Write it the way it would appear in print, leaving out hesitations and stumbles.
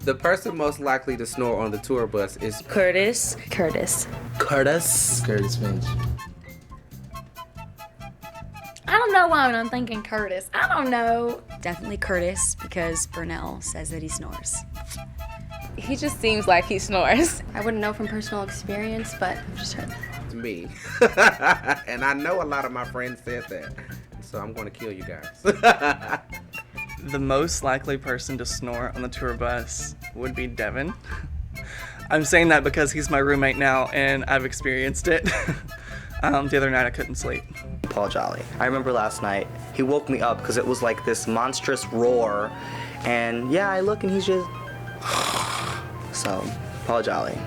The person most likely to snore on the tour bus is Curtis. Curtis. Curtis. Curtis Finch. I don't know why I'm thinking Curtis. I don't know. Definitely Curtis, because Burnell says that he snores. He just seems like he snores. I wouldn't know from personal experience, but I've just heard that. Me. And I know a lot of my friends said that. So I'm going to kill you guys. The most likely person to snore on the tour bus would be Devin. I'm saying that because he's my roommate now and I've experienced it. The other night I couldn't sleep. Paul Jolly. I remember last night, he woke me up because it was like this monstrous roar. And yeah, I look and he's just... So, Paul Jolly.